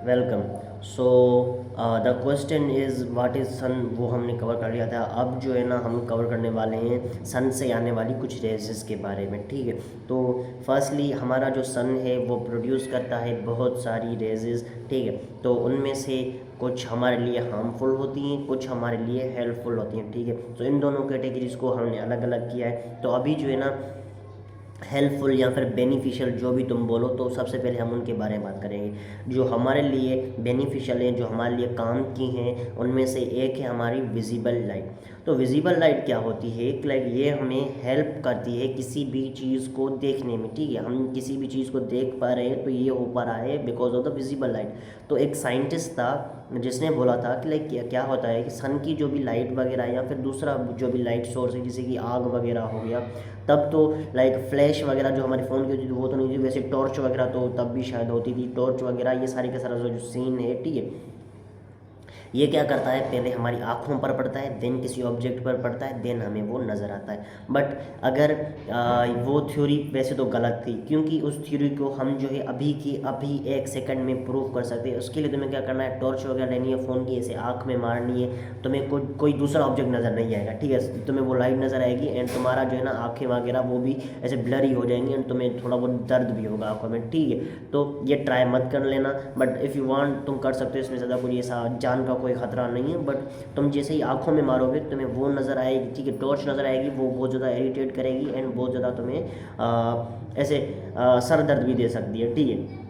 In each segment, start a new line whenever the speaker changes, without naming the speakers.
Welcome. So the question is what is सन, वो हमने cover कर लिया था। अब जो है ना हम कवर करने वाले हैं सन से आने वाली कुछ रेजेस के बारे में, ठीक है। तो फर्स्टली हमारा जो सन है वो प्रोड्यूस करता है बहुत सारी रेजेस, ठीक है। तो उनमें से कुछ हमारे लिए हार्मफुल होती हैं, कुछ हमारे लिए हेल्पफुल होती हैं, ठीक है। तो इन दोनों कैटेगरीज को हमने अलग अलग किया है। तो अभी जो है ना हेल्पफुल या फिर बेनिफिशियल जो भी तुम बोलो, तो सबसे पहले हम उनके बारे में बात करेंगे। जो हमारे लिए बेनिफिशियल हैं, जो हमारे लिए काम की हैं, उनमें से एक है हमारी विजिबल लाइट। तो विजिबल लाइट क्या होती है? एक लाइट ये हमें हेल्प करती है किसी भी चीज़ को देखने में, ठीक है। हम किसी भी चीज़ को देख पा रहे हैं तो ये हो पा रहा है because of the visible light. तो एक साइंटिस्ट था जिसने बोला था कि लाइक क्या क्या होता है कि सन की जो भी लाइट वगैरह या फिर दूसरा जो भी लाइट सोर्स है, जैसे कि आग वगैरह हो गया, तब तो लाइक फ्लैश वगैरह जो हमारे फ़ोन की होती थी वो तो नहीं थी, वैसे टॉर्च वगैरह तो तब भी शायद होती थी। टॉर्च वगैरह ये सारी का सारा जो सीन है, ठीक है, ये क्या करता है, पहले हमारी आँखों पर पड़ता है, देन किसी ऑब्जेक्ट पर पड़ता है, देन हमें वो नज़र आता है। बट अगर वो थ्योरी वैसे तो गलत थी, क्योंकि उस थ्योरी को हम जो है अभी की अभी एक सेकंड में प्रूव कर सकते हैं। उसके लिए तुम्हें क्या करना है, टॉर्च वगैरह लेनी है, फ़ोन की ऐसे आँख में मारनी है, तुम्हें कोई दूसरा ऑब्जेक्ट नज़र नहीं आएगा, ठीक है। तुम्हें वो लाइट नज़र आएगी एंड तुम्हारा जो है ना आँखें वगैरह वो भी ऐसे ब्लरी हो जाएंगी एंड तुम्हें थोड़ा बहुत दर्द भी होगा आँखों में, ठीक है। तो ये ट्राई मत कर लेना, बट इफ़ यू वांट तुम कर सकते हो, इसमें ज़्यादा कोई ऐसा जान का कोई खतरा नहीं है। बट तुम जैसे ही आंखों में मारोगे तुम्हें वो नज़र आएगी, ठीक है, टॉर्च नज़र आएगी, वो बहुत ज़्यादा इरिटेट करेगी एंड बहुत ज़्यादा तुम्हें ऐसे सर दर्द भी दे सकती है, ठीक है।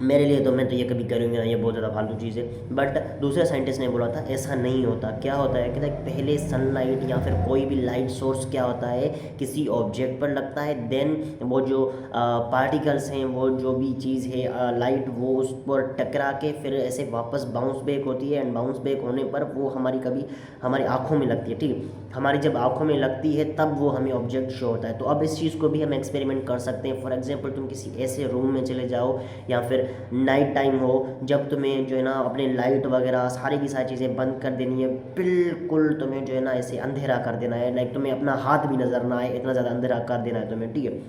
मेरे लिए तो मैं तो ये कभी करूँगा, ये बहुत ज़्यादा फालतू चीज़ है। बट दूसरे साइंटिस्ट ने बोला था ऐसा नहीं होता। क्या होता है कि लाइक पहले सनलाइट या फिर कोई भी लाइट सोर्स क्या होता है, किसी ऑब्जेक्ट पर लगता है, देन वो जो पार्टिकल्स हैं, वो जो भी चीज़ है लाइट, वो उस पर टकरा के फिर ऐसे वापस बाउंस बैक होती है एंड बाउंस बैक होने पर वो हमारी आँखों में लगती है, ठीक है। हमारी जब आँखों में लगती है तब वो हमें ऑब्जेक्ट शो होता है। तो अब इस चीज़ को भी हम एक्सपेरिमेंट कर सकते हैं। फॉर एग्जाम्पल तुम किसी ऐसे रूम में चले जाओ या फिर नाइट टाइम हो, जब तुम्हें जो है ना अपने लाइट वगैरह सारी की सारी चीज़ें बंद कर देनी है, बिल्कुल तुम्हें जो है ना ऐसे अंधेरा कर देना है, लाइक तुम्हें अपना हाथ भी नज़र ना आए, इतना ज़्यादा अंधेरा कर देना है तुम्हें, ठीक है।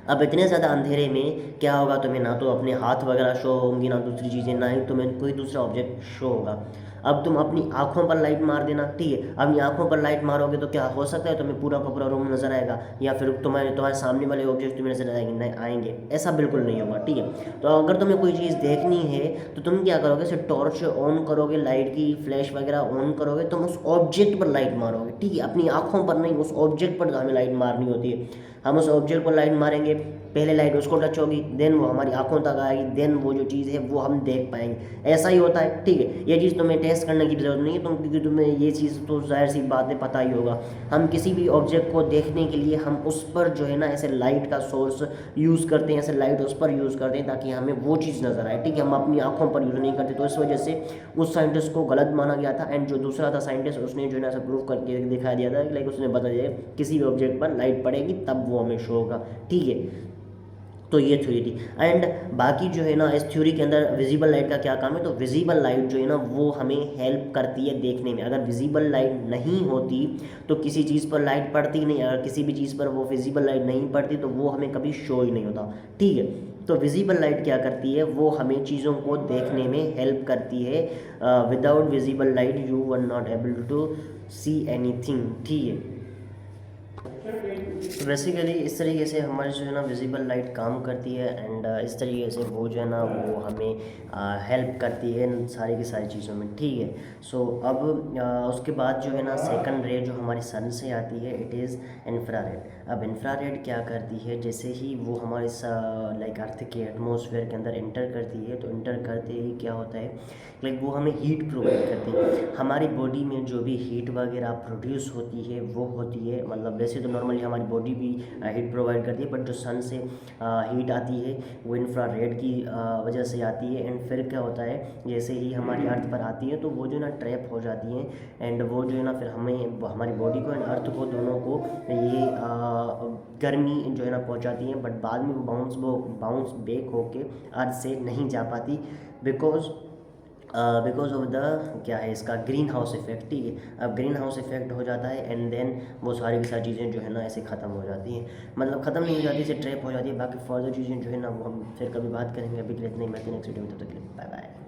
अब इतने ज़्यादा अंधेरे में क्या होगा, तुम्हें ना तो अपने हाथ वगैरह शो होंगी, ना दूसरी चीज़ें, ना ही तुम्हें कोई दूसरा ऑब्जेक्ट शो होगा। अब तुम अपनी आँखों पर लाइट मार देना, ठीक है। अपनी आँखों पर लाइट मारोगे तो क्या हो सकता है, तुम्हें पूरा का पूरा रूम नज़र आएगा या फिर तुम्हारे सामने वाले ऑब्जेक्ट तुम्हें नज़र आएंगे, नहीं आएंगे, ऐसा बिल्कुल नहीं होगा, ठीक है। तो अगर तुम्हें कोई चीज़ देखनी है तो तुम क्या करोगे, सिर्फ टॉर्च ऑन करोगे, लाइट की फ्लैश वगैरह ऑन करोगे, तुम उस ऑब्जेक्ट पर लाइट मारोगे, ठीक है, अपनी आँखों पर नहीं, उस ऑब्जेक्ट पर हमें लाइट मारनी होती है। हम उस ऑब्जेक्ट पर लाइट मारेंगे, पहले लाइट उसको टच होगी, देन वो हमारी आंखों तक आएगी, देन वो जो चीज़ है वो हम देख पाएंगे। ऐसा ही होता है, ठीक है। ये चीज़ तुम्हें टेस्ट करने की ज़रूरत नहीं है क्योंकि तुम्हें ये चीज़ तो जाहिर सी बात है पता ही होगा। हम किसी भी ऑब्जेक्ट को देखने के लिए हम उस पर जो है ना ऐसे लाइट का सोर्स यूज़ करते हैं, ऐसे लाइट उस पर यूज़ करते हैं ताकि हमें वो चीज़ नज़र आए, ठीक है। हम अपनी आंखों पर यूज़ नहीं करते। तो इस वजह से उस साइंटिस्ट को गलत माना गया था एंड जो दूसरा था साइंटिस्ट, उसने जो है ना ऐसा प्रूव करके दिखा दिया था, लाइक उसने बता दिया किसी भी ऑब्जेक्ट पर लाइट पड़ेगी तब वो हमें शो होगा, ठीक है। तो ये थ्योरी थी। एंड बाकी जो है ना इस थ्योरी के अंदर विजिबल लाइट का क्या काम है, तो विजिबल लाइट जो है ना वो हमें हेल्प करती है देखने में। अगर विजिबल लाइट नहीं होती तो किसी चीज़ पर लाइट पड़ती नहीं, अगर किसी भी चीज़ पर वो विजिबल लाइट नहीं पड़ती तो वो हमें कभी शो ही नहीं होता, ठीक है। तो विजिबल लाइट क्या करती है, वो हमें चीज़ों को देखने में हेल्प करती है। Without visible light you were not able to see anything, ठीक है। तो बेसिकली इस तरीके से हमारी जो है ना विजिबल लाइट काम करती है एंड इस तरीके से वो जो है ना वो हमें हेल्प करती है इन सारी की सारी चीज़ों में, ठीक है। सो अब उसके बाद जो है ना सेकंड रे जो हमारी सन से आती है, इट इज़ इंफ्रारेड। अब इंफ्रारेड क्या करती है, जैसे ही वो हमारे लाइक अर्थ के एटमॉस्फेयर के अंदर इंटर करती है तो इंटर करते ही क्या होता है, लाइक वो हमें हीट प्रोवाइड करती है। हमारी बॉडी में जो भी हीट वगैरह प्रोड्यूस होती है वो होती है, मतलब वैसे तो नॉर्मली हमारी बॉडी भी हीट प्रोवाइड करती है, बट जो सन से हीट आती है वो इंफ्रारेड की वजह से आती है। एंड फिर क्या होता है, जैसे ही हमारी अर्थ पर आती है तो वो जो है ना ट्रैप हो जाती हैं एंड वो जो है ना फिर हमें हमारी बॉडी को एंड अर्थ को दोनों को ये गर्मी जो है ना पहुंचाती हैं। बट बाद में वो बाउंस बैक होके अर्थ से नहीं जा पाती बिकॉज बिकॉज ऑफ द क्या है इसका ग्रीन हाउस इफेक्ट, ठीक है। अब ग्रीन हाउस इफेक्ट हो जाता है एंड देन वो सारी की सारी चीज़ें जो है ना ऐसे ख़त्म हो जाती हैं, मतलब ख़त्म नहीं हो जाती, इसे ट्रैप हो जाती है। बाकी फर्दर चीज़ें जो है ना वो हम फिर कभी बात करेंगे, अभी के लिए इतने ही, मिलते हैं नेक्स्ट वीडियो में, तब तक के लिए बाय बाय।